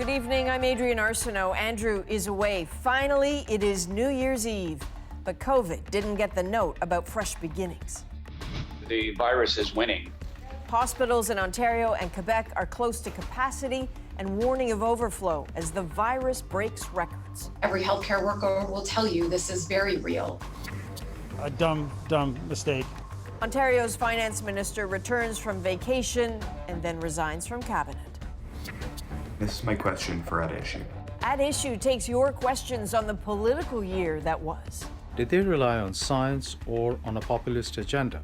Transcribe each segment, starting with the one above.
Good evening, I'm Adrienne Arsenault. Andrew is away. Finally, it is New Year's Eve, but COVID didn't get the note about fresh beginnings. The virus is winning. Hospitals in Ontario and Quebec are close to capacity and warning of overflow as the virus breaks records. Every healthcare worker will tell you this is very real. A dumb mistake. Ontario's finance minister returns from vacation and then resigns from cabinet. This is my question for At Issue. At Issue takes your questions on the political year that was. Did they rely on science or on a populist agenda?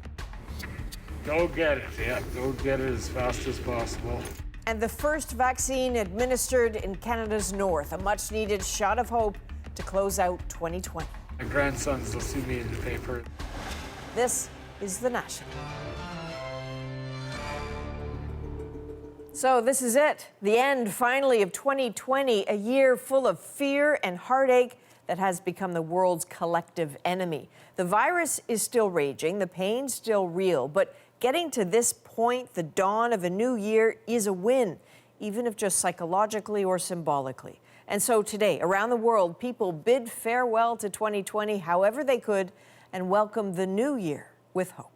Go get it, yeah. Go get it as fast as possible. And the first vaccine administered in Canada's north, a much-needed shot of hope to close out 2020. My grandsons will see me in the paper. This is The National. So this is it, the end finally of 2020, a year full of fear and heartache that has become the world's collective enemy. The virus is still raging, the pain still real, but getting to this point, the dawn of a new year, is a win, even if just psychologically or symbolically. And so today, around the world, people bid farewell to 2020 however they could and welcome the new year with hope.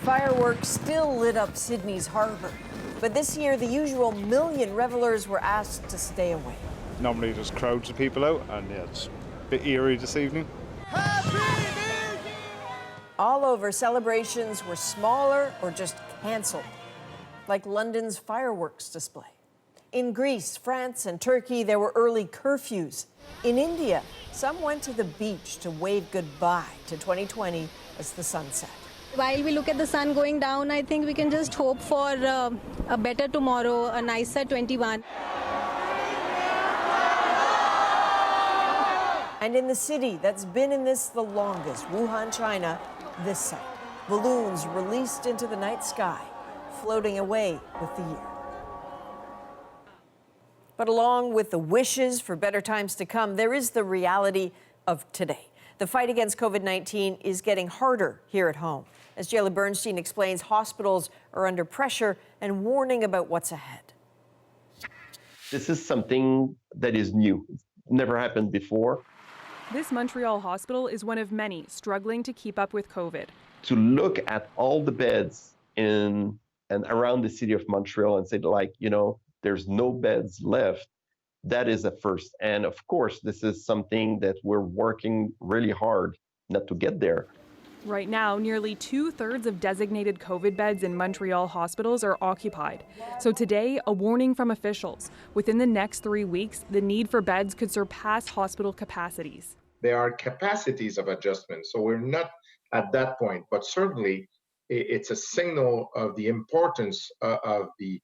Fireworks still lit up Sydney's harbour, but this year the usual million revelers were asked to stay away. Normally there's crowds of people out, and yeah, it's a bit eerie this evening. All over, celebrations were smaller or just cancelled, like London's fireworks display. In Greece, France, and Turkey, there were early curfews. In India, some went to the beach to wave goodbye to 2020 as the sun set. While we look at the sun going down, I think we can just hope for a better tomorrow, a nicer 21. And in the city that's been in this the longest, Wuhan, China, this sight. Balloons released into the night sky, floating away with the year. But along with the wishes for better times to come, there is the reality of today. The fight against COVID-19 is getting harder here at home. As Jayla Bernstein explains, hospitals are under pressure and warning about what's ahead. This is something that is new. It's never happened before. This Montreal hospital is one of many struggling to keep up with COVID. To look at all the beds in and around the city of Montreal and say, like, you know, there's no beds left, that is a first. And of course, this is something that we're working really hard not to get there. Right now, nearly 2/3 of designated COVID beds in Montreal hospitals are occupied. So today, a warning from officials. Within the next 3 weeks, the need for beds could surpass hospital capacities. There are capacities of adjustment, so we're not at that point, but certainly it's a signal of the importance of the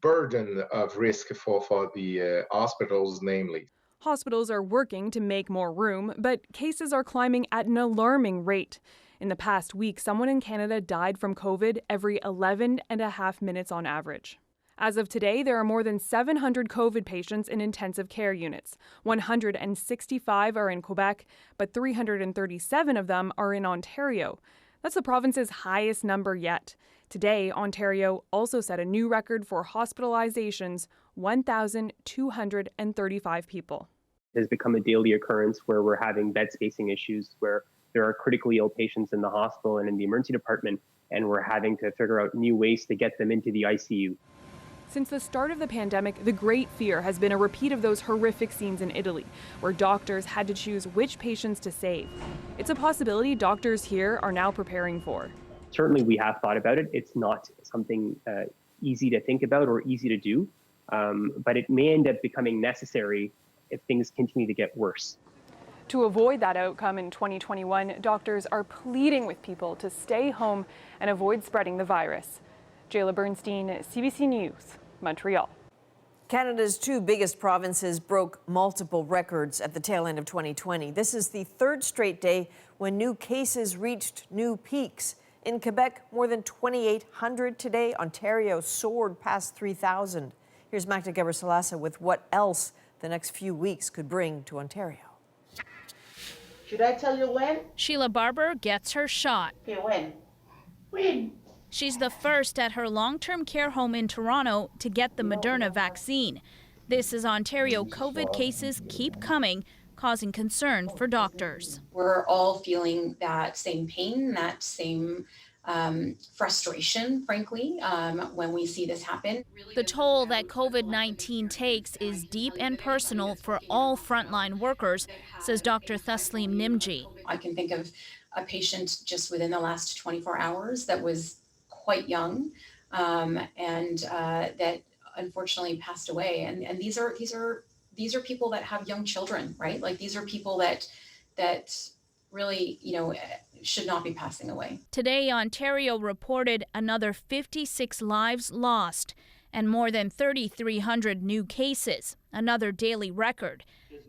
burden of risk for the hospitals, namely. Hospitals are working to make more room, but cases are climbing at an alarming rate. In the past week, someone in Canada died from COVID every 11 and a half minutes on average. As of today, there are more than 700 COVID patients in intensive care units. 165 are in Quebec, but 337 of them are in Ontario. That's the province's highest number yet. Today, Ontario also set a new record for hospitalizations, 1,235 people. It has become a daily occurrence where we're having bed spacing issues, where there are critically ill patients in the hospital and in the emergency department, and we're having to figure out new ways to get them into the ICU. Since the start of the pandemic, the great fear has been a repeat of those horrific scenes in Italy, where doctors had to choose which patients to save. It's a possibility doctors here are now preparing for. Certainly we have thought about it. It's not something easy to think about or easy to do, but it may end up becoming necessary if things continue to get worse. To avoid that outcome in 2021, doctors are pleading with people to stay home and avoid spreading the virus. Jayla Bernstein, CBC News, Montreal. Canada's two biggest provinces broke multiple records at the tail end of 2020. This is the third straight day when new cases reached new peaks. In Quebec, more than 2,800 today. Ontario soared past 3,000. Here's Magda Gebrselassie with what else the next few weeks could bring to Ontario. Should I tell you when? Sheila Barber gets her shot. Okay, when? When? She's the first at her long-term care home in Toronto to get the Moderna vaccine. This as Ontario COVID cases keep coming, causing concern for doctors. We're all feeling that same pain, that same frustration, frankly, when we see this happen. The toll that COVID-19 takes is deep and personal for all frontline workers, says Dr. Thasleem Nimji. I can think of a patient just within the last 24 hours that was quite young and that unfortunately passed away. And these are people that have young children, right? Like these are people that really, should not be passing away. Today, Ontario reported another 56 lives lost and more than 3,300 new cases, another daily record.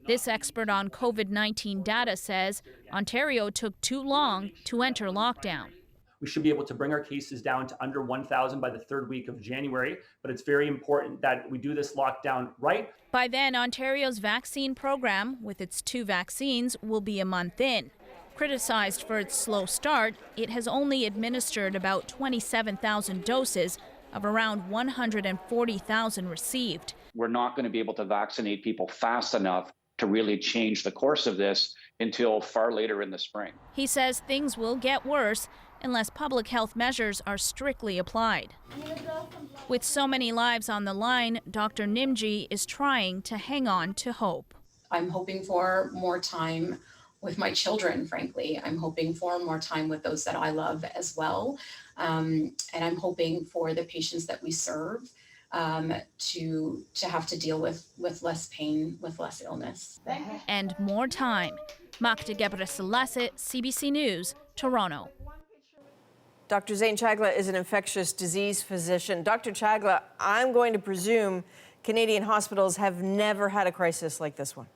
This expert on COVID-19 data says Ontario took too long to enter lockdown. We should be able to bring our cases down to under 1,000 by the third week of January, but it's very important that we do this lockdown right. By then, Ontario's vaccine program, with its 2 vaccines, will be a month in. Criticized for its slow start, it has only administered about 27,000 doses of around 140,000 received. We're not going to be able to vaccinate people fast enough to really change the course of this until far later in the spring. He says things will get worse unless public health measures are strictly applied. With so many lives on the line, Dr. Nimji is trying to hang on to hope. I'm hoping for more time with my children, frankly. I'm hoping for more time with those that I love as well. And I'm hoping for the patients that we serve to have to deal with less pain, with less illness. And more time. Magda Gebrselassie, CBC News, Toronto. Dr. Zain Chagla is an infectious disease physician. Dr. Chagla, I'm going to presume Canadian hospitals have never had a crisis like this one.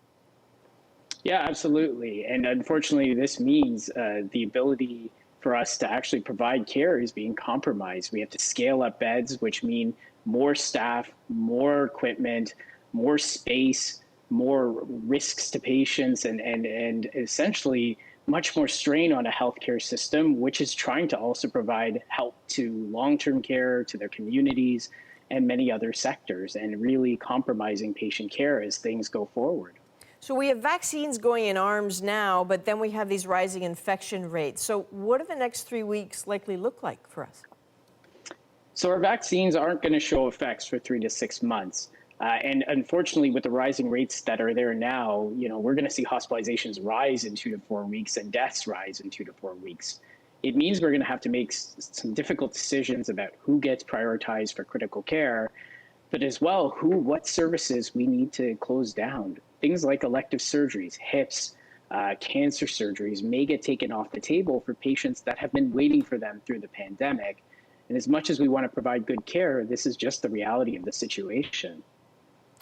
Yeah, absolutely. And unfortunately, this means the ability for us to actually provide care is being compromised. We have to scale up beds, which mean more staff, more equipment, more space, more risks to patients, and essentially much more strain on a healthcare system, which is trying to also provide help to long-term care, to their communities, and many other sectors, and really compromising patient care as things go forward. So we have vaccines going in arms now, but then we have these rising infection rates. So what do the next 3 weeks likely look like for us? So our vaccines aren't going to show effects for 3 to 6 months. And unfortunately, with the rising rates that are there now, we're going to see hospitalizations rise in 2 to 4 weeks and deaths rise in 2 to 4 weeks. It means we're going to have to make some difficult decisions about who gets prioritized for critical care, but as well, what services we need to close down. Things like elective surgeries, hips, cancer surgeries may get taken off the table for patients that have been waiting for them through the pandemic. And as much as we want to provide good care, this is just the reality of the situation.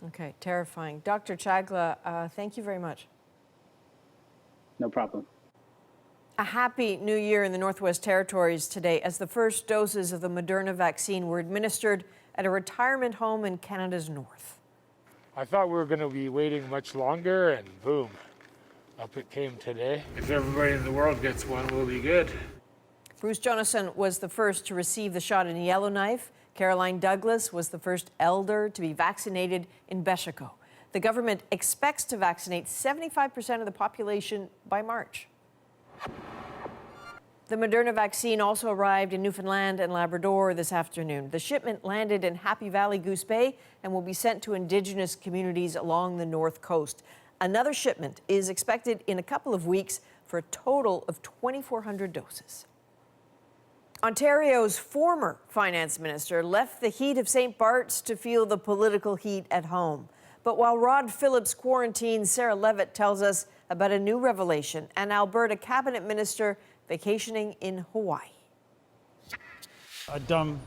Okay, terrifying. Dr. Chagla, thank you very much. No problem. A happy new year in the Northwest Territories today as the first doses of the Moderna vaccine were administered at a retirement home in Canada's north. I thought we were going to be waiting much longer, and boom, up it came today. If everybody in the world gets one, we'll be good. Bruce Jonasson was the first to receive the shot in Yellowknife. Caroline Douglas was the first elder to be vaccinated in Beshico. The government expects to vaccinate 75% of the population by March. The Moderna vaccine also arrived in Newfoundland and Labrador this afternoon. The shipment landed in Happy Valley Goose Bay and will be sent to Indigenous communities along the north coast. Another shipment is expected in a couple of weeks for a total of 2,400 doses. Ontario's former finance minister left the heat of St. Bart's to feel the political heat at home. But while Rod Phillips quarantines, Sarah Levitt tells us about a new revelation: an Alberta cabinet minister vacationing in Hawaii. A dumb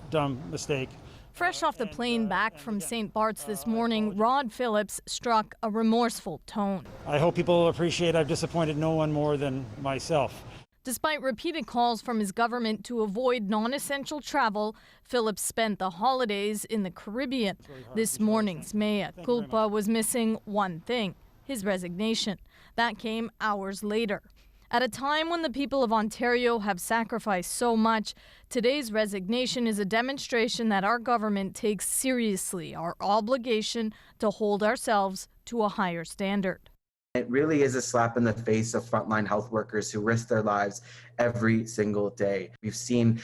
mistake. Fresh off the plane back from St. Bart's this morning, Rod Phillips struck a remorseful tone. I hope people appreciate I've disappointed no one more than myself. Despite repeated calls from his government to avoid non-essential travel, Phillips spent the holidays in the Caribbean. This morning's mea culpa was missing one thing: his resignation. That came hours later. At a time when the people of Ontario have sacrificed so much, today's resignation is a demonstration that our government takes seriously our obligation to hold ourselves to a higher standard. It really is a slap in the face of frontline health workers who risk their lives every single day. We've seen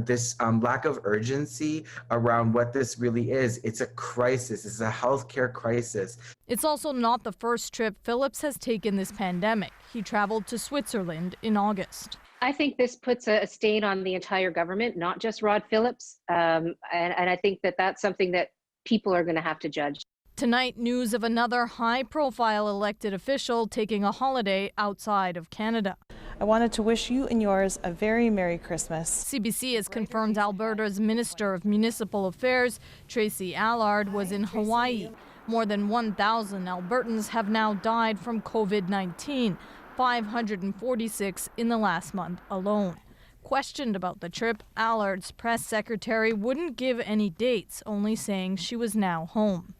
this lack of urgency around what this really is. It's a crisis. It's a healthcare crisis. It's also not the first trip Phillips has taken this pandemic. He traveled to Switzerland in August. I think this puts a stain on the entire government, not just Rod Phillips. And I think that that's something that people are going to have to judge. Tonight, news of another high-profile elected official taking a holiday outside of Canada. I wanted to wish you and yours a very Merry Christmas. CBC has confirmed Alberta's Minister of Municipal Affairs, Tracy Allard, was in Hawaii. More than 1,000 Albertans have now died from COVID-19, 546 in the last month alone. Questioned about the trip, Allard's press secretary wouldn't give any dates, only saying she was now home.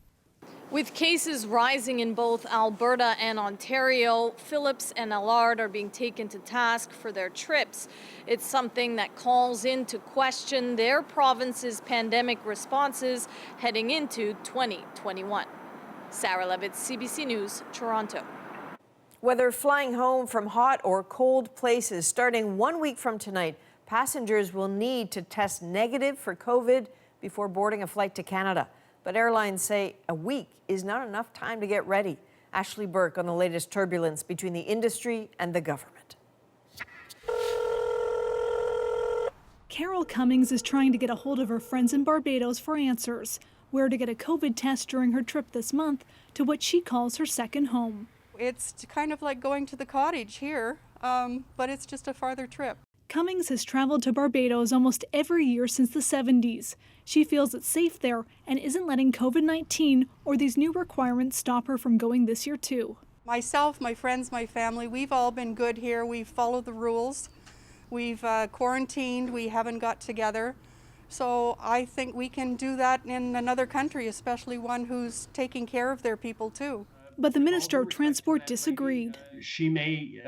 With cases rising in both Alberta and Ontario, Phillips and Allard are being taken to task for their trips. It's something that calls into question their province's pandemic responses heading into 2021. Sarah Levitt, CBC News, Toronto. Whether flying home from hot or cold places, starting 1 week from tonight, passengers will need to test negative for COVID before boarding a flight to Canada. But airlines say a week is not enough time to get ready. Ashley Burke on the latest turbulence between the industry and the government. Carol Cummings is trying to get a hold of her friends in Barbados for answers, where to get a COVID test during her trip this month to what she calls her second home. It's kind of like going to the cottage here, but it's just a farther trip. Cummings has traveled to Barbados almost every year since the 70s. She feels it's safe there and isn't letting COVID-19 or these new requirements stop her from going this year too. Myself, my friends, my family, we've all been good here. We've followed the rules. We've quarantined. We haven't got together. So I think we can do that in another country, especially one who's taking care of their people too. But the Minister of Transport disagreed. She may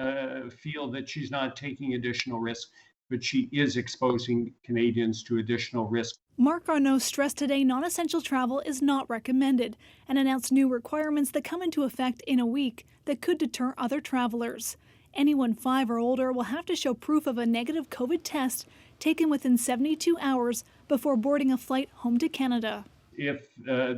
feel that she's not taking additional risk, but she is exposing Canadians to additional risk. Marc Arsenault stressed today non-essential travel is not recommended and announced new requirements that come into effect in a week that could deter other travelers. Anyone 5 or older will have to show proof of a negative COVID test taken within 72 hours before boarding a flight home to Canada. If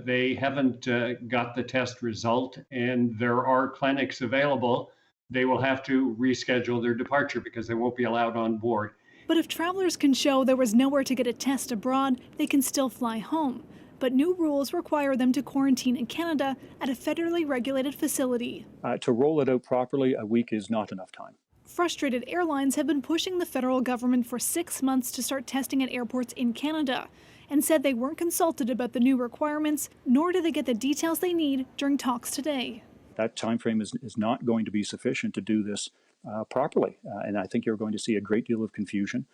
they haven't got the test result and there are clinics available, they will have to reschedule their departure because they won't be allowed on board. But if travelers can show there was nowhere to get a test abroad, they can still fly home. But new rules require them to quarantine in Canada at a federally regulated facility. To roll it out properly, a week is not enough time. Frustrated airlines have been pushing the federal government for 6 months to start testing at airports in Canada, and said they weren't consulted about the new requirements, nor did they get the details they need during talks today. That time frame is not going to be sufficient to do this properly, and I think you're going to see a great deal of confusion.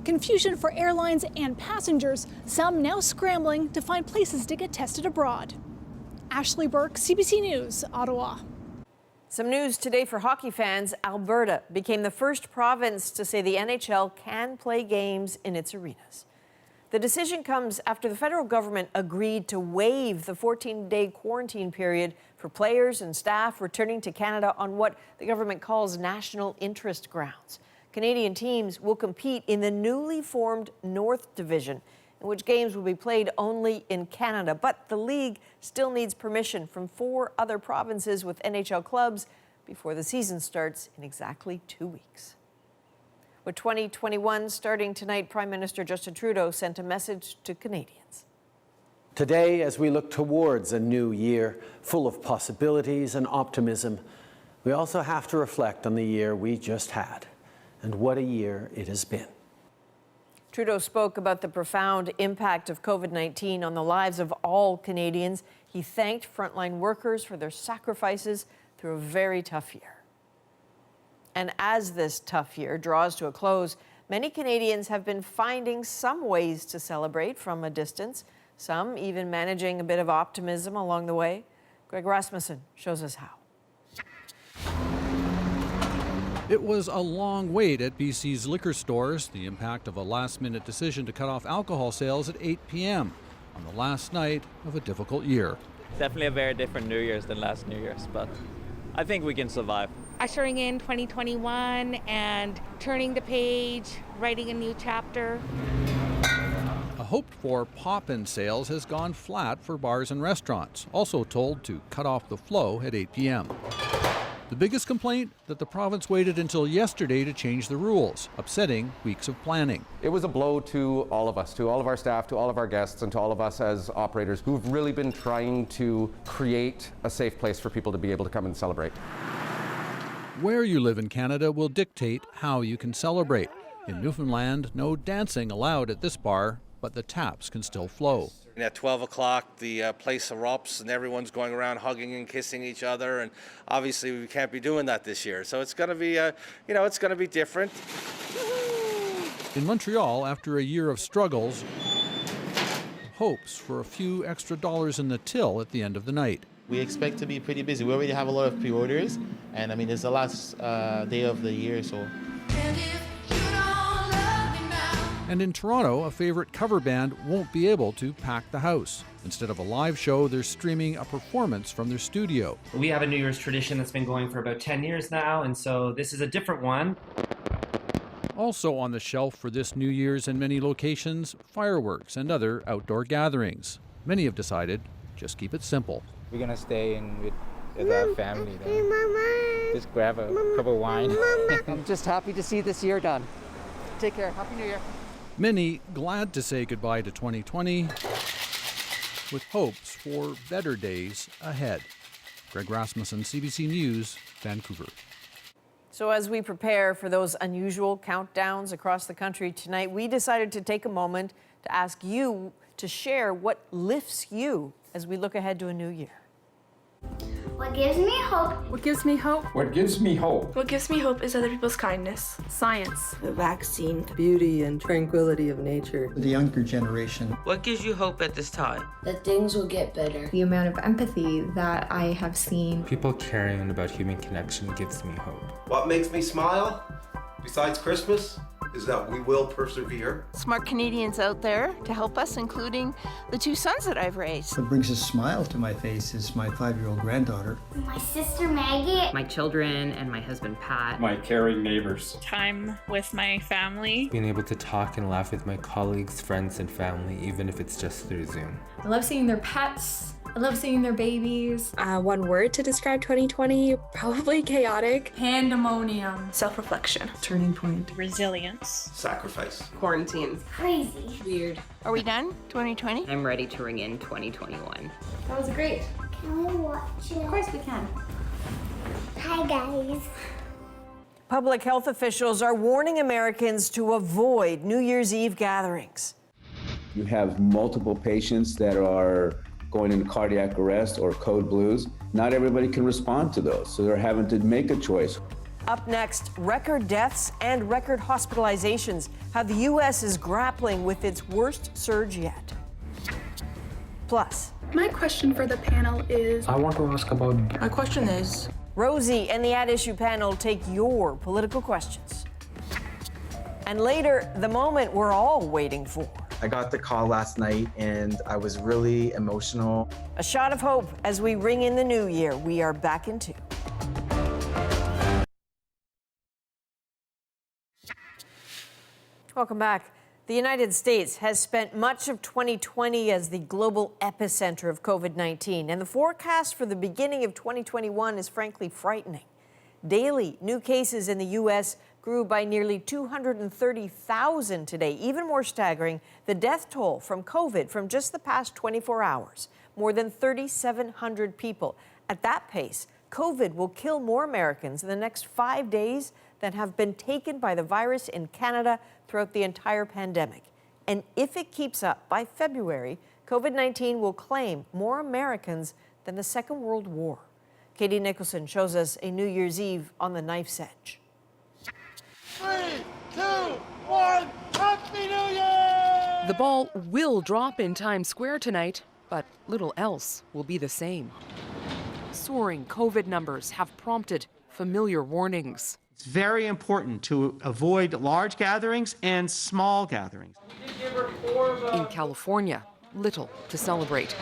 Confusion for airlines and passengers, some now scrambling to find places to get tested abroad. Ashley Burke, CBC News, Ottawa. Some news today for hockey fans. Alberta became the first province to say the NHL can play games in its arenas. The decision comes after the federal government agreed to waive the 14-day quarantine period for players and staff returning to Canada on what the government calls national interest grounds. Canadian teams will compete in the newly formed North Division, in which games will be played only in Canada. But the league still needs permission from 4 other provinces with NHL clubs before the season starts in exactly 2 weeks. With 2021 starting tonight, Prime Minister Justin Trudeau sent a message to Canadians. Today, as we look towards a new year full of possibilities and optimism, we also have to reflect on the year we just had and what a year it has been. Trudeau spoke about the profound impact of COVID-19 on the lives of all Canadians. He thanked frontline workers for their sacrifices through a very tough year. And as this tough year draws to a close, many Canadians have been finding some ways to celebrate from a distance, some even managing a bit of optimism along the way. Greg Rasmussen shows us how. It was a long wait at BC's liquor stores, the impact of a last-minute decision to cut off alcohol sales at 8 p.m. on the last night of a difficult year. Definitely a very different New Year's than last New Year's, but I think we can survive. Ushering in 2021 and turning the page, writing a new chapter. A hoped-for pop-in sales has gone flat for bars and restaurants, also told to cut off the flow at 8 p.m. The biggest complaint, that the province waited until yesterday to change the rules, upsetting weeks of planning. It was a blow to all of us, to all of our staff, to all of our guests, and to all of us as operators who've really been trying to create a safe place for people to be able to come and celebrate. Where you live in Canada will dictate how you can celebrate. In Newfoundland, no dancing allowed at this bar, but the taps can still flow. And at 12 o'clock, the place erupts and everyone's going around hugging and kissing each other. And obviously, we can't be doing that this year. So it's going to be, it's going to be different. In Montreal, after a year of struggles, hopes for a few extra dollars in the till at the end of the night. We expect to be pretty busy. We already have a lot of pre-orders. And I mean, it's the last day of the year, so. And in Toronto, a favorite cover band won't be able to pack the house. Instead of a live show, they're streaming a performance from their studio. We have a New Year's tradition that's been going for about 10 years now, and so this is a different one. Also on the shelf for this New Year's in many locations, fireworks and other outdoor gatherings. Many have decided, just keep it simple. We're going to stay in with our family then. Just grab a cup of wine. I'm just happy to see this year done. Take care. Happy New Year. Many glad to say goodbye to 2020 with hopes for better days ahead. Greg Rasmussen, CBC News, Vancouver. So as we prepare for those unusual countdowns across the country tonight, we decided to take a moment to ask you to share what lifts you as we look ahead to a new year. What gives me hope? What gives me hope? What gives me hope? What gives me hope is other people's kindness. Science. The vaccine. Beauty and tranquility of nature. The younger generation. What gives you hope at this time? That things will get better. The amount of empathy that I have seen. People caring about human connection gives me hope. What makes me smile, besides Christmas, is that we will persevere. Smart Canadians out there to help us, including the two sons that I've raised. What brings a smile to my face is my 5-year-old granddaughter. My sister Maggie. My children and my husband Pat. My caring neighbors. Time with my family. Being able to talk and laugh with my colleagues, friends, and family, even if it's just through Zoom. I love seeing their pets. I love seeing their babies. One word to describe 2020, probably chaotic. Pandemonium. Self-reflection. Turning point. Resilience. Sacrifice. Quarantine. Crazy. Weird. Are we done? 2020? I'm ready to ring in 2021. That was great. Can we watch it? Of course we can. Hi, guys. Public health officials are warning Americans to avoid New Year's Eve gatherings. You have multiple patients that are going into cardiac arrest or code blues. Not everybody can respond to those, so they're having to make a choice. Up next, record deaths and record hospitalizations. How the U.S. is grappling with its worst surge yet. Plus, my question for the panel is... I want to ask about... My question is... Rosie and the At Issue panel take your political questions. And later, the moment we're all waiting for. I got the call last night and I was really emotional. A shot of hope as we ring in the new year. We are back in 2. Welcome back. The United States has spent much of 2020 as the global epicenter of COVID-19, and the forecast for the beginning of 2021 is frankly frightening. Daily new cases in the U.S. grew by nearly 230,000 today. Even more staggering, the death toll from COVID from just the past 24 hours, more than 3,700 people. At that pace, COVID will kill more Americans in the next 5 days than have been taken by the virus in Canada throughout the entire pandemic. And if it keeps up, by February, COVID-19 will claim more Americans than the Second World War. Katie Nicholson shows us a New Year's Eve on the knife's edge. 3, 2, 1, Happy New Year! The ball will drop in Times Square tonight, but little else will be the same. Soaring COVID numbers have prompted familiar warnings. It's very important to avoid large gatherings and small gatherings. In California, little to celebrate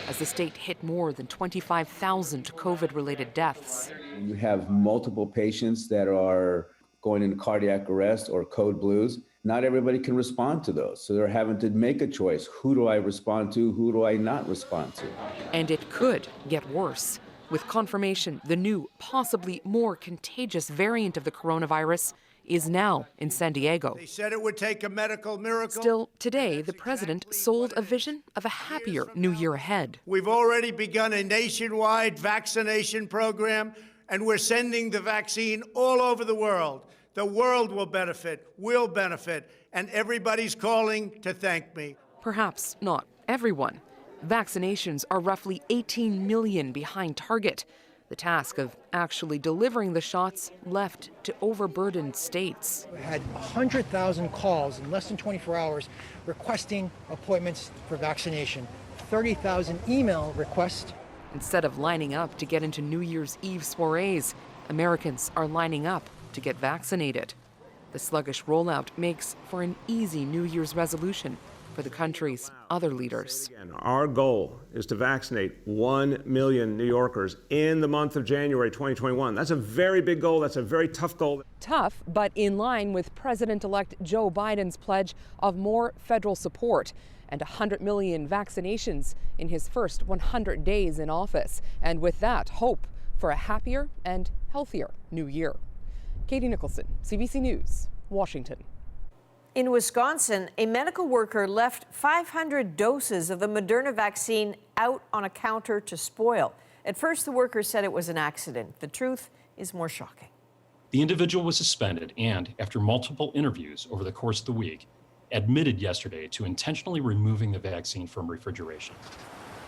as the state hit more than 25,000 COVID-related deaths. You have multiple patients that are going into cardiac arrest or code blues. Not everybody can respond to those, so they're having to make a choice. Who do I respond to? Who do I not respond to? And it could get worse, with confirmation the new, possibly more contagious variant of the coronavirus is now in San Diego. They said it would take a medical miracle. Still, today, the president sold a vision of a happier new year ahead. We've already begun a nationwide vaccination program, and we're sending the vaccine all over the world. The world will benefit, we'll benefit, and everybody's calling to thank me. Perhaps not everyone. Vaccinations are roughly 18 million behind target. The task of actually delivering the shots left to overburdened states. We had 100,000 calls in less than 24 hours requesting appointments for vaccination, 30,000 email requests. Instead of lining up to get into New Year's Eve soirees, Americans are lining up to get vaccinated. The sluggish rollout makes for an easy New Year's resolution for the country's other leaders. Our goal is to vaccinate 1 million New Yorkers in the month of January 2021. That's a very big goal. That's a very tough goal. Tough, but in line with President-elect Joe Biden's pledge of more federal support and 100 million vaccinations in his first 100 days in office. And with that, hope for a happier and healthier new year. Katie Nicholson, CBC News, Washington. In Wisconsin, a medical worker left 500 doses of the Moderna vaccine out on a counter to spoil. At first, the worker said it was an accident. The truth is more shocking. The individual was suspended and, after multiple interviews over the course of the week, admitted yesterday to intentionally removing the vaccine from refrigeration.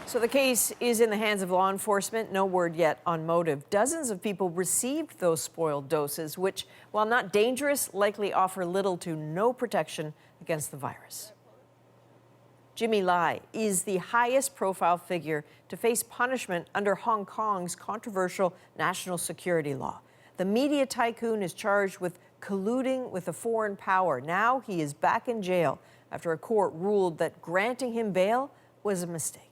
So the case is in the hands of law enforcement. No word yet on motive. Dozens of people received those spoiled doses, which, while not dangerous, likely offer little to no protection against the virus. Jimmy Lai is the highest profile figure to face punishment under Hong Kong's controversial national security law. The media tycoon is charged with colluding with a foreign power. Now he is back in jail after a court ruled that granting him bail was a mistake.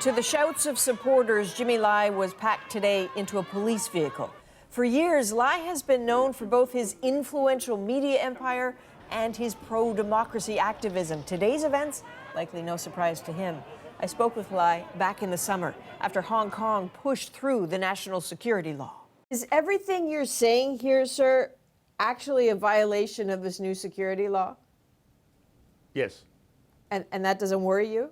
To the shouts of supporters, Jimmy Lai was packed today into a police vehicle. For years, Lai has been known for both his influential media empire and his pro-democracy activism. Today's events, likely no surprise to him. I spoke with Lai back in the summer after Hong Kong pushed through the national security law. Is everything you're saying here, sir, actually a violation of this new security law? Yes. And that doesn't worry you?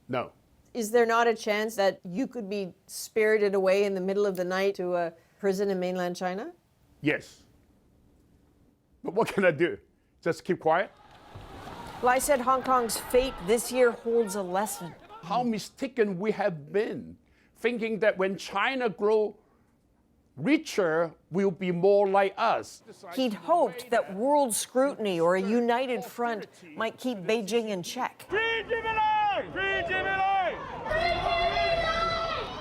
No. Is there not a chance that you could be spirited away in the middle of the night to a prison in mainland China? Yes. But what can I do? Just keep quiet? Lai said Hong Kong's fate this year holds a lesson. How mistaken we have been, thinking that when China grows richer, we'll be more like us. He'd hoped that world scrutiny or a united front might keep Beijing in check. Free Jimmy Lai! Free Jimmy Lai!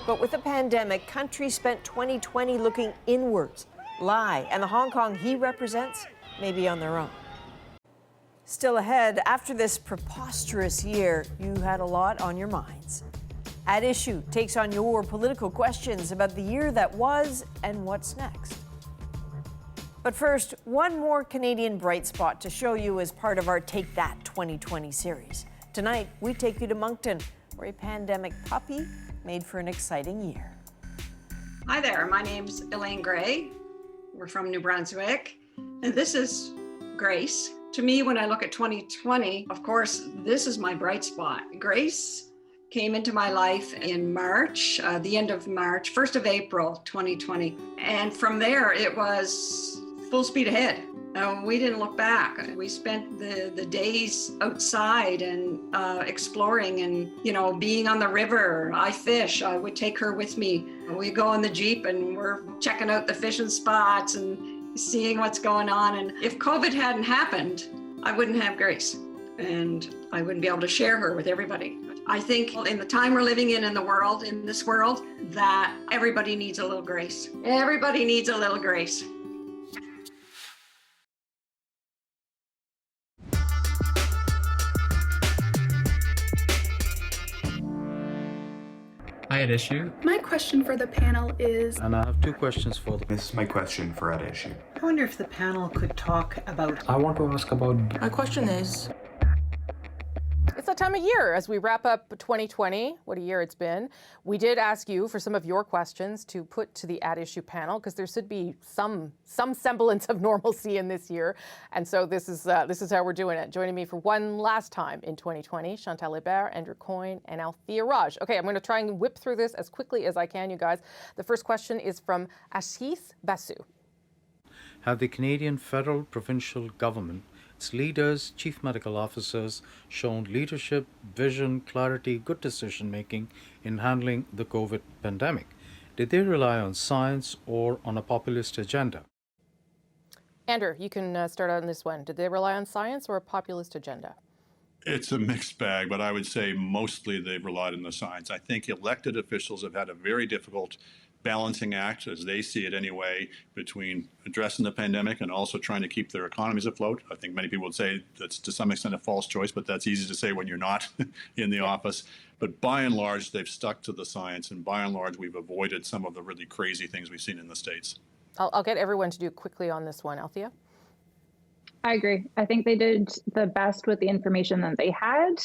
But with the pandemic, countries spent 2020 looking inwards. Lai and the Hong Kong he represents may be on their own. Still ahead, after this preposterous year, you had a lot on your minds. At Issue takes on your political questions about the year that was and what's next. But first, one more Canadian bright spot to show you as part of our Take That 2020 series. Tonight, we take you to Moncton, where a pandemic puppy made for an exciting year. Hi there, my name's Elaine Gray. We're from New Brunswick, and this is Grace. To me, when I look at 2020, of course, this is my bright spot. Grace came into my life in March, the end of March, 1st of April, 2020. And from there, it was full speed ahead. We didn't look back. We spent the days outside and exploring and, being on the river. I fish. I would take her with me. We go in the Jeep and we're checking out the fishing spots and seeing what's going on. And if COVID hadn't happened, I wouldn't have Grace and I wouldn't be able to share her with everybody. I think in the time we're living in the world, in this world, that everybody needs a little grace. Everybody needs a little grace. Hi, at issue. My question for the panel is... And I have two questions for the... This is my question for at issue. I wonder if the panel could talk about... I want to ask about... My question is... It's that time of year as we wrap up 2020. What a year it's been. We did ask you for some of your questions to put to the At Issue panel because there should be some semblance of normalcy in this year. And so this is how we're doing it. Joining me for one last time in 2020, Chantal Hébert, Andrew Coyne, and Althea Raj. Okay, I'm going to try and whip through this as quickly as I can, you guys. The first question is from Ashis Basu. Have the Canadian federal provincial government, its leaders, chief medical officers, shown leadership, vision, clarity, good decision-making in handling the COVID pandemic? Did they rely on science or on a populist agenda? Andrew, you can start on this one. Did they rely on science or a populist agenda? It's a mixed bag, but I would say mostly they've relied on the science. I think elected officials have had a very difficult balancing act, as they see it anyway, between addressing the pandemic and also trying to keep their economies afloat. I think many people would say that's to some extent a false choice, but that's easy to say when you're not in the office. But by and large, they've stuck to the science, and by and large, we've avoided some of the really crazy things we've seen in the States. I'll get everyone to do quickly on this one. Althea? I agree. I think they did the best with the information that they had.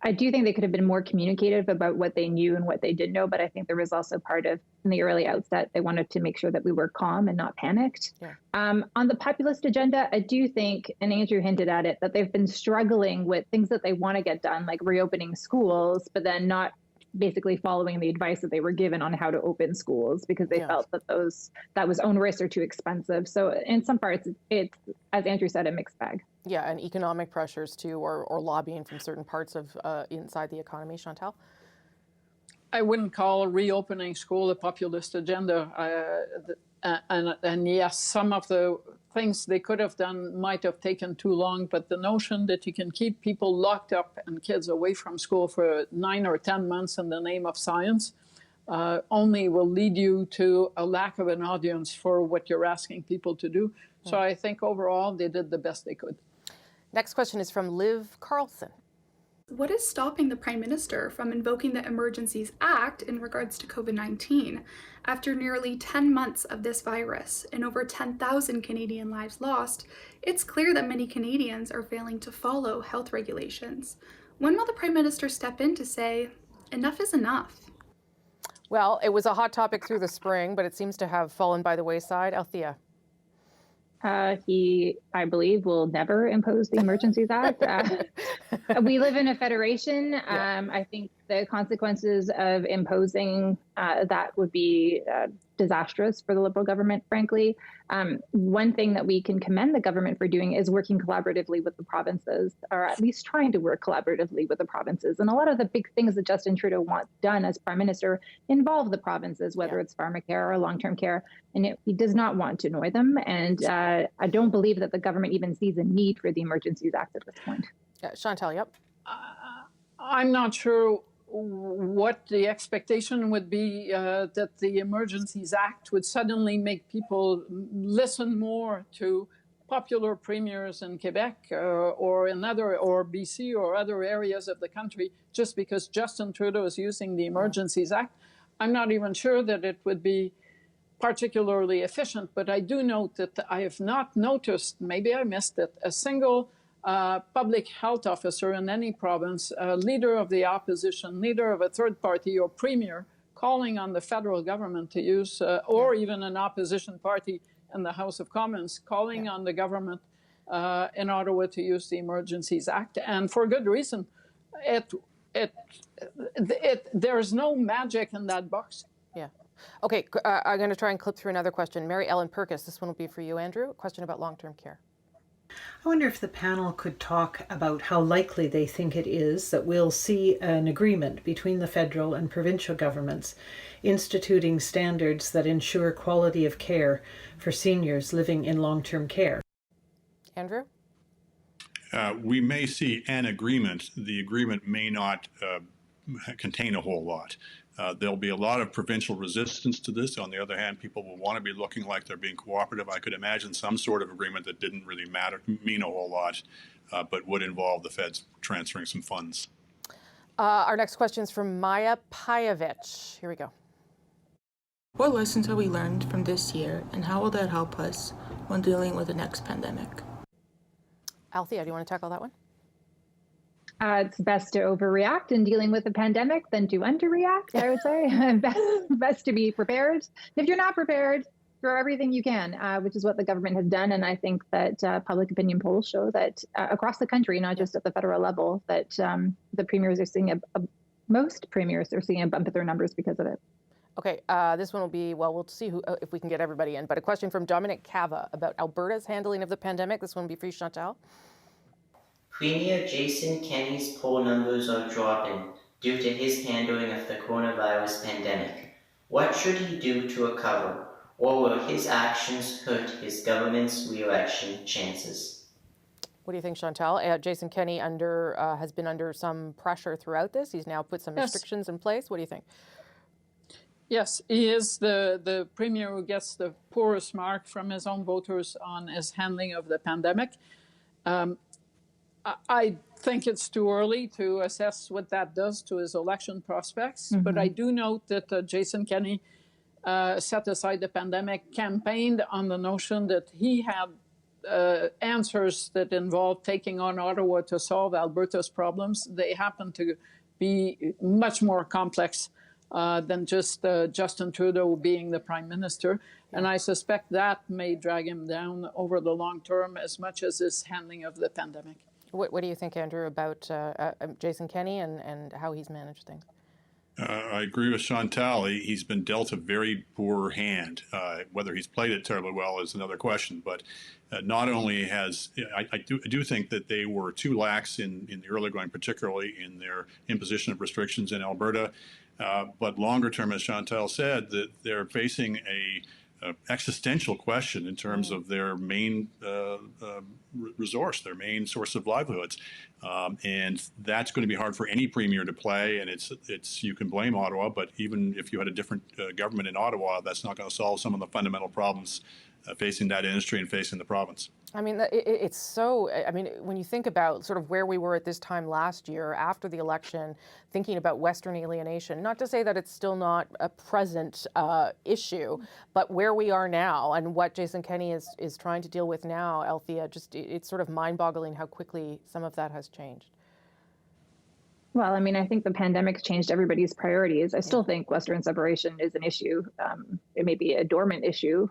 I do think they could have been more communicative about what they knew and what they didn't know, but I think there was also part of, in the early outset, they wanted to make sure that we were calm and not panicked. Yeah. On the populist agenda, I do think, and Andrew hinted at it, that they've been struggling with things that they want to get done, like reopening schools, but then not basically following the advice that they were given on how to open schools because they felt that that was onerous or too expensive. So in some parts, it's, as Andrew said, a mixed bag. Yeah, and economic pressures too, or lobbying from certain parts of inside the economy. Chantal? I wouldn't call reopening school a populist agenda. And yes, some of the things they could have done might have taken too long, but the notion that you can keep people locked up and kids away from school for 9 or 10 months in the name of science only will lead you to a lack of an audience for what you're asking people to do. So I think overall they did the best they could. Next question is from Liv Carlson. What is stopping the Prime Minister from invoking the Emergencies Act in regards to COVID-19? After nearly 10 months of this virus and over 10,000 Canadian lives lost, it's clear that many Canadians are failing to follow health regulations. When will the Prime Minister step in to say, enough is enough? Well, it was a hot topic through the spring, but it seems to have fallen by the wayside. Althea? He, I believe, will never impose the Emergencies Act. We live in a federation. I think the consequences of imposing that would be disastrous for the Liberal government, frankly. One thing that we can commend the government for doing is working collaboratively with the provinces, or at least trying to work collaboratively with the provinces. And a lot of the big things that Justin Trudeau wants done as Prime Minister involve the provinces, whether it's pharmacare or long-term care, and he does not want to annoy them. And I don't believe that the government even sees a need for the Emergencies Act at this point. Chantal, yep. I'm not sure what the expectation would be that the Emergencies Act would suddenly make people listen more to popular premiers in Quebec or BC or other areas of the country just because Justin Trudeau is using the Emergencies Act. I'm not even sure that it would be particularly efficient, but I do note that I have not noticed, maybe I missed it, a single public health officer in any province, leader of the opposition, leader of a third party or premier calling on the federal government to use, or even an opposition party in the House of Commons calling on the government in Ottawa to use the Emergencies Act, and for good reason. There's no magic in that box. Yeah. Okay, I'm going to try and clip through another question. Mary Ellen Purkis, this one will be for you, Andrew. A question about long-term care. I wonder if the panel could talk about how likely they think it is that we'll see an agreement between the federal and provincial governments instituting standards that ensure quality of care for seniors living in long-term care. Andrew? we may see an agreement. The agreement may not contain a whole lot. There'll be a lot of provincial resistance to this. On the other hand, people will want to be looking like they're being cooperative. I could imagine some sort of agreement that didn't really mean a whole lot, but would involve the feds transferring some funds. Our next question is from Maya Payevich. Here we go. What lessons have we learned from this year, and how will that help us when dealing with the next pandemic? Althea, do you want to tackle that one? It's best to overreact in dealing with a pandemic than to underreact, I would say. best to be prepared. If you're not prepared, throw everything you can, which is what the government has done. And I think that public opinion polls show that across the country, not just at the federal level, that the premiers are seeing most premiers are seeing a bump at their numbers because of it. Okay, this one will be, well, we'll see if we can get everybody in. But a question from Dominic Cava about Alberta's handling of the pandemic. This one will be for you, Chantal. Premier Jason Kenney's poll numbers are dropping due to his handling of the coronavirus pandemic. What should he do to recover, or will his actions hurt his government's re-election chances? What do you think, Chantal? Jason Kenney has been under some pressure throughout this. He's now put some restrictions in place. What do you think? Yes, he is the premier who gets the poorest mark from his own voters on his handling of the pandemic. I think it's too early to assess what that does to his election prospects, but I do note that Jason Kenney set aside the pandemic, campaigned on the notion that he had answers that involved taking on Ottawa to solve Alberta's problems. They happen to be much more complex than just Justin Trudeau being the Prime Minister. And I suspect that may drag him down over the long term as much as his handling of the pandemic. What do you think, Andrew, about Jason Kenney and how he's managed things? I agree with Chantal. He's been dealt a very poor hand. Whether he's played it terribly well is another question. But not only has, I do think that they were too lax in the early going, particularly in their imposition of restrictions in Alberta. But longer term, as Chantal said, that they're facing a existential question in terms of their main resource, their main source of livelihoods. And that's going to be hard for any premier to play. And it's you can blame Ottawa, but even if you had a different government in Ottawa, that's not going to solve some of the fundamental problems facing that industry and facing the province. I mean, it's so, I mean, when you think about sort of where we were at this time last year after the election, thinking about Western alienation, not to say that it's still not a present issue, but where we are now and what Jason Kenney is trying to deal with now, Althea, just it's sort of mind-boggling how quickly some of that has changed. Well, I mean, I think the pandemic changed everybody's priorities. I still think Western separation is an issue. It may be a dormant issue,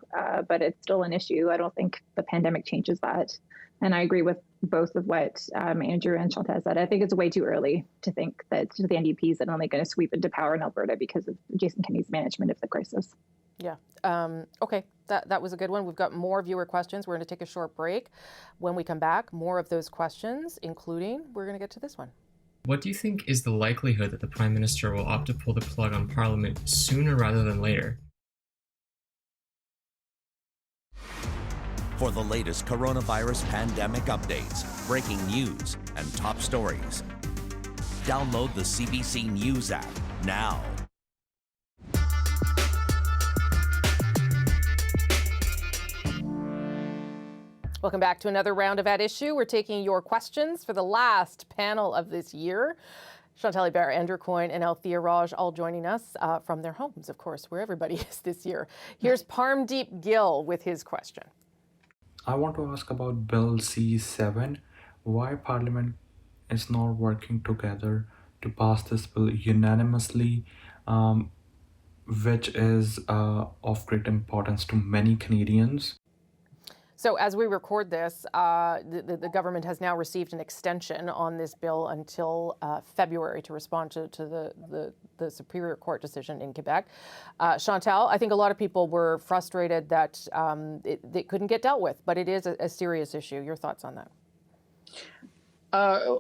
but it's still an issue. I don't think the pandemic changes that. And I agree with both of what Andrew and Chantal said. I think it's way too early to think that the NDP is only going to sweep into power in Alberta because of Jason Kenney's management of the crisis. Yeah. Okay. That was a good one. We've got more viewer questions. We're going to take a short break. When we come back, more of those questions, including we're going to get to this one. What do you think is the likelihood that the Prime Minister will opt to pull the plug on Parliament sooner rather than later? For the latest coronavirus pandemic updates, breaking news, and top stories, download the CBC News app now. Welcome back to another round of At Issue. We're taking your questions for the last panel of this year. Chantal Hébert, Andrew Coyne, and Althea Raj all joining us from their homes, of course, where everybody is this year. Here's Parmdeep Gill with his question. I want to ask about Bill C-7. Why Parliament is not working together to pass this bill unanimously, which is of great importance to many Canadians. So as we record this, the government has now received an extension on this bill until February to respond to the Superior Court decision in Quebec. Chantal, I think a lot of people were frustrated that it couldn't get dealt with, but it is a serious issue. Your thoughts on that?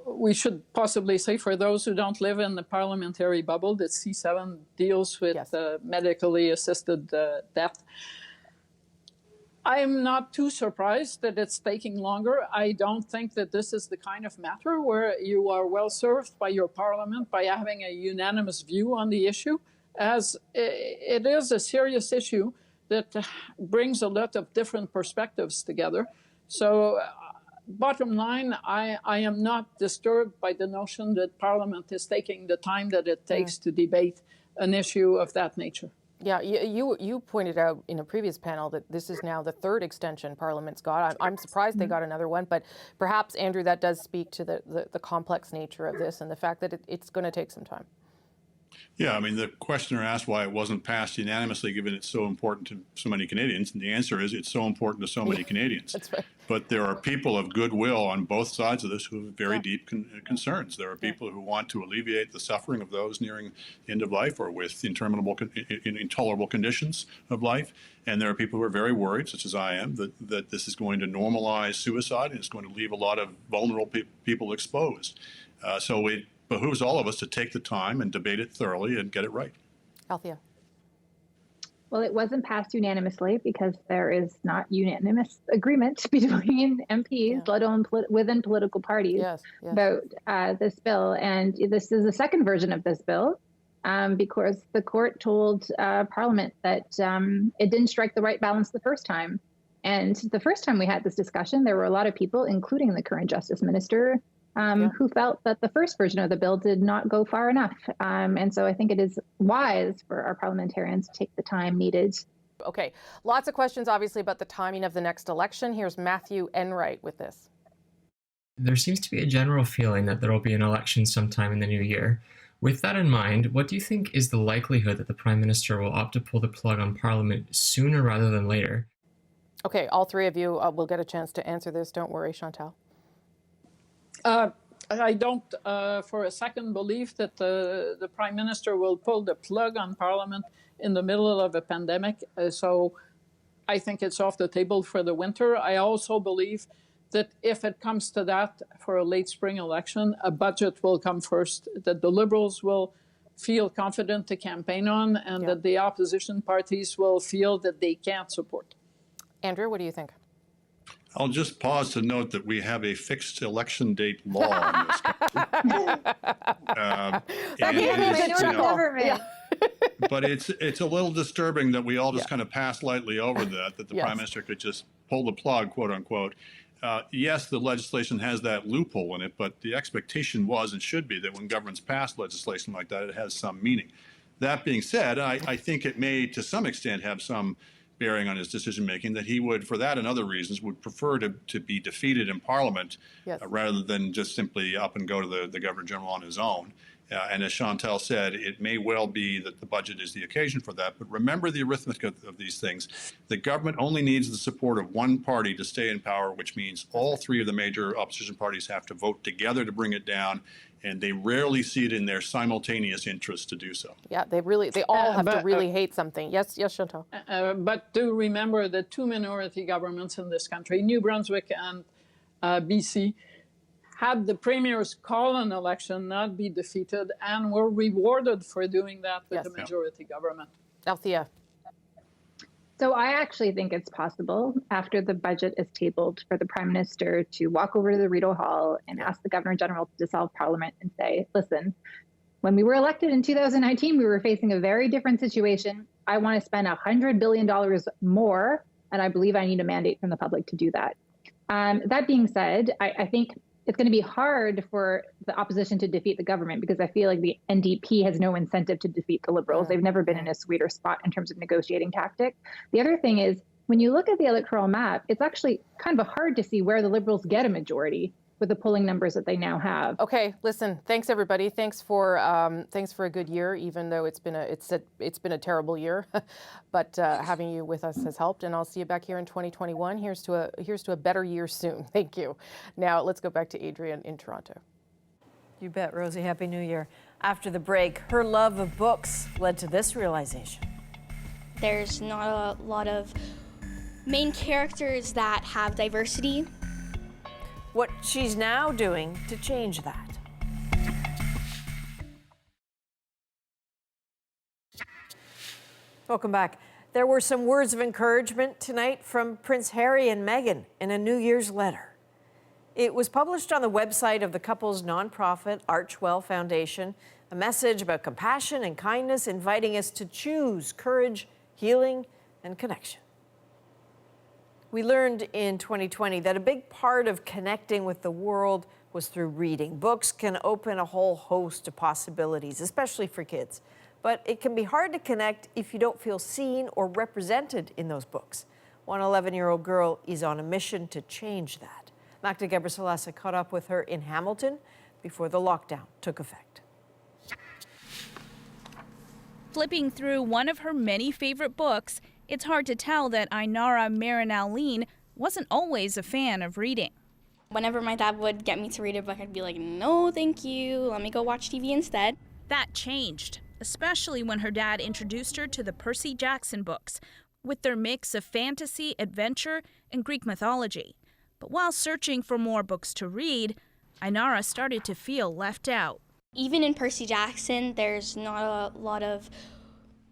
We should possibly say, for those who don't live in the parliamentary bubble, that C7 deals with medically assisted death. I'm not too surprised that it's taking longer. I don't think that this is the kind of matter where you are well served by your parliament by having a unanimous view on the issue, as it is a serious issue that brings a lot of different perspectives together. So bottom line, I am not disturbed by the notion that Parliament is taking the time that it takes to debate an issue of that nature. Yeah, you pointed out in a previous panel that this is now the third extension Parliament's got. I'm surprised they got another one, but perhaps, Andrew, that does speak to the complex nature of this and the fact that it's going to take some time. Yeah, I mean, the questioner asked why it wasn't passed unanimously, given it's so important to so many Canadians, and the answer is it's so important to so many Canadians. That's right. But there are people of goodwill on both sides of this who have very deep concerns. There are people who want to alleviate the suffering of those nearing the end of life or with intolerable conditions of life. And there are people who are very worried, such as I am, that this is going to normalize suicide and it's going to leave a lot of vulnerable people exposed. So it behooves all of us to take the time and debate it thoroughly and get it right. Althea. Well, it wasn't passed unanimously because there is not unanimous agreement between MPs, let alone within political parties, about this bill. And this is the second version of this bill because the court told Parliament that it didn't strike the right balance the first time. And the first time we had this discussion, there were a lot of people, including the current Justice Minister, who felt that the first version of the bill did not go far enough. And so I think it is wise for our parliamentarians to take the time needed. Okay, lots of questions, obviously, about the timing of the next election. Here's Matthew Enright with this. There seems to be a general feeling that there will be an election sometime in the new year. With that in mind, what do you think is the likelihood that the Prime Minister will opt to pull the plug on Parliament sooner rather than later? Okay, all three of you will get a chance to answer this. Don't worry, Chantal. I don't for a second believe that the Prime Minister will pull the plug on Parliament in the middle of a pandemic. So I think it's off the table for the winter. I also believe that if it comes to that for a late spring election, a budget will come first, that the Liberals will feel confident to campaign on, and that the opposition parties will feel that they can't support. Andrew, what do you think? I'll just pause to note that we have a fixed election date law in this country. But it's a little disturbing that we all just kind of pass lightly over that the Prime Minister could just pull the plug, quote unquote. Yes, the legislation has that loophole in it, but the expectation was and should be that when governments pass legislation like that, it has some meaning. That being said, I think it may, to some extent, have some bearing on his decision-making, that he would, for that and other reasons, would prefer to be defeated in Parliament rather than just simply up and go to the Governor-General on his own. And as Chantal said, it may well be that the budget is the occasion for that. But remember the arithmetic of these things. The government only needs the support of one party to stay in power, which means all three of the major opposition parties have to vote together to bring it down. And they rarely see it in their simultaneous interest to do so. Yeah, they all have to really hate something. Yes, Chantal. But do remember the two minority governments in this country, New Brunswick and BC, had the premiers call an election, not be defeated, and were rewarded for doing that with the majority government. Althea. So I actually think it's possible, after the budget is tabled, for the Prime Minister to walk over to the Rideau Hall and ask the Governor-General to dissolve Parliament and say, listen, when we were elected in 2019, we were facing a very different situation. I want to spend $100 billion more, and I believe I need a mandate from the public to do that. That being said, I think it's going to be hard for the opposition to defeat the government because I feel like the NDP has no incentive to defeat the Liberals. They've never been in a sweeter spot in terms of negotiating tactic. The other thing is, when you look at the electoral map, it's actually kind of hard to see where the Liberals get a majority with the polling numbers that they now have. Okay, listen, thanks everybody. Thanks for a good year, even though it's been a terrible year. But having you with us has helped, and I'll see you back here in 2021. Here's to a better year soon. Thank you. Now let's go back to Adrienne in Toronto. You bet, Rosie. Happy New Year. After the break, her love of books led to this realization. There's not a lot of main characters that have diversity. What she's now doing to change that. Welcome back. There were some words of encouragement tonight from Prince Harry and Meghan in a New Year's letter. It was published on the website of the couple's nonprofit Archwell Foundation, a message about compassion and kindness, inviting us to choose courage, healing, and connection. We learned in 2020 that a big part of connecting with the world was through reading. Books can open a whole host of possibilities, especially for kids. But it can be hard to connect if you don't feel seen or represented in those books. One 11-year-old girl is on a mission to change that. Magda Gebrselassie caught up with her in Hamilton before the lockdown took effect. Flipping through one of her many favorite books, it's hard to tell that Ainara Marinalene wasn't always a fan of reading. Whenever my dad would get me to read a book, I'd be like, no, thank you. Let me go watch TV instead. That changed, especially when her dad introduced her to the Percy Jackson books, with their mix of fantasy, adventure, and Greek mythology. But while searching for more books to read, Ainara started to feel left out. Even in Percy Jackson, there's not a lot of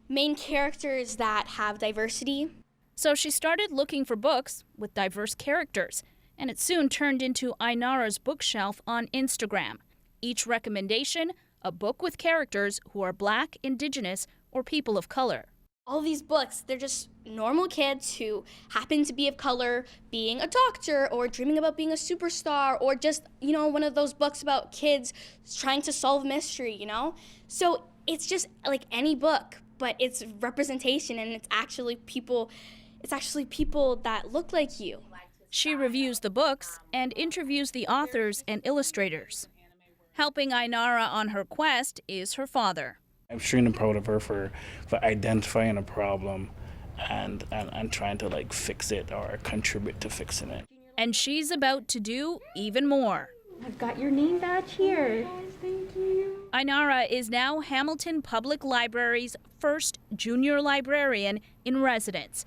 main characters that have diversity. So she started looking for books with diverse characters, and it soon turned into Ainara's bookshelf on Instagram. Each recommendation, a book with characters who are Black, Indigenous, or people of color. All these books, they're just normal kids who happen to be of color, being a doctor or dreaming about being a superstar, or just, one of those books about kids trying to solve mystery, So it's just like any book, but it's representation, and it's actually people that look like you. She reviews the books and interviews the authors and illustrators. Helping Ainara on her quest is her father. I'm extremely proud of her for identifying a problem and trying to fix it or contribute to fixing it. And she's about to do even more. I've got your name badge here. Thank you. Ainara is now Hamilton Public Library's first junior librarian in residence.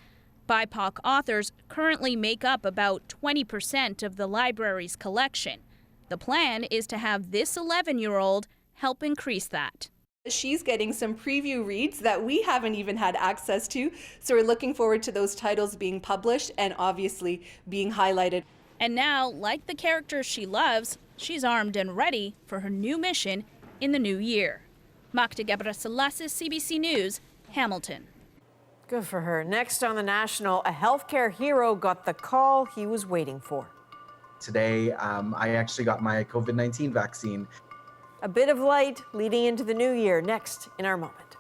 BIPOC authors currently make up about 20% of the library's collection. The plan is to have this 11-year-old help increase that. She's getting some preview reads that we haven't even had access to, so we're looking forward to those titles being published and obviously being highlighted. And now, like the characters she loves, she's armed and ready for her new mission in the new year. Magda Gebrselassie, CBC News, Hamilton. Good for her. Next on The National, a healthcare hero got the call he was waiting for. Today, I actually got my COVID-19 vaccine. A bit of light leading into the new year, next in our moment.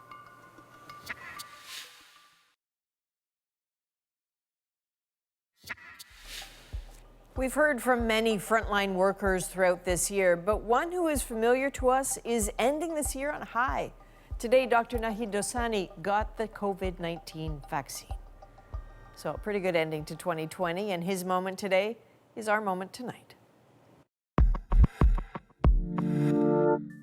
We've heard from many frontline workers throughout this year, but one who is familiar to us is ending this year on a high. Today, Dr. Nahid Dosani got the COVID-19 vaccine. So a pretty good ending to 2020, and his moment today is our moment tonight.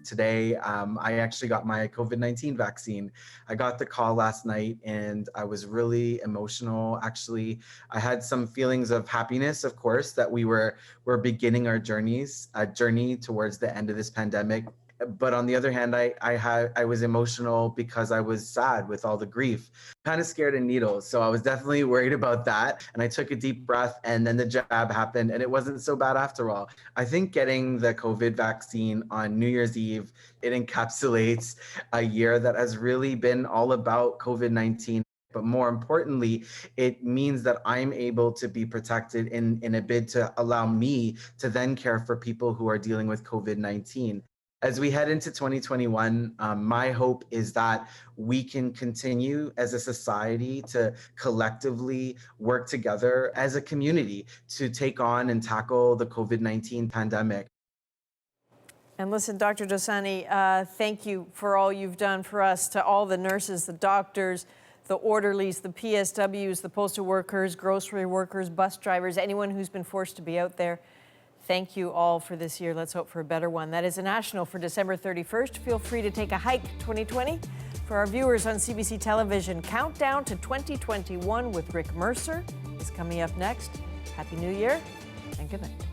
Today, I actually got my COVID-19 vaccine. I got the call last night and I was really emotional. Actually, I had some feelings of happiness, of course, that we're beginning our journey towards the end of this pandemic. But on the other hand, I was emotional because I was sad with all the grief, kind of scared of needles. So I was definitely worried about that. And I took a deep breath and then the jab happened and it wasn't so bad after all. I think getting the COVID vaccine on New Year's Eve, it encapsulates a year that has really been all about COVID-19. But more importantly, it means that I'm able to be protected in a bid to allow me to then care for people who are dealing with COVID-19. As we head into 2021, my hope is that we can continue as a society to collectively work together as a community to take on and tackle the COVID-19 pandemic. And listen, Dr. Dosani, thank you for all you've done for us, to all the nurses, the doctors, the orderlies, the PSWs, the postal workers, grocery workers, bus drivers, anyone who's been forced to be out there. Thank you all for this year. Let's hope for a better one. That is a national for December 31st. Feel free to take a hike 2020. For our viewers on CBC Television, Countdown to 2021 with Rick Mercer is coming up next. Happy New Year and good night.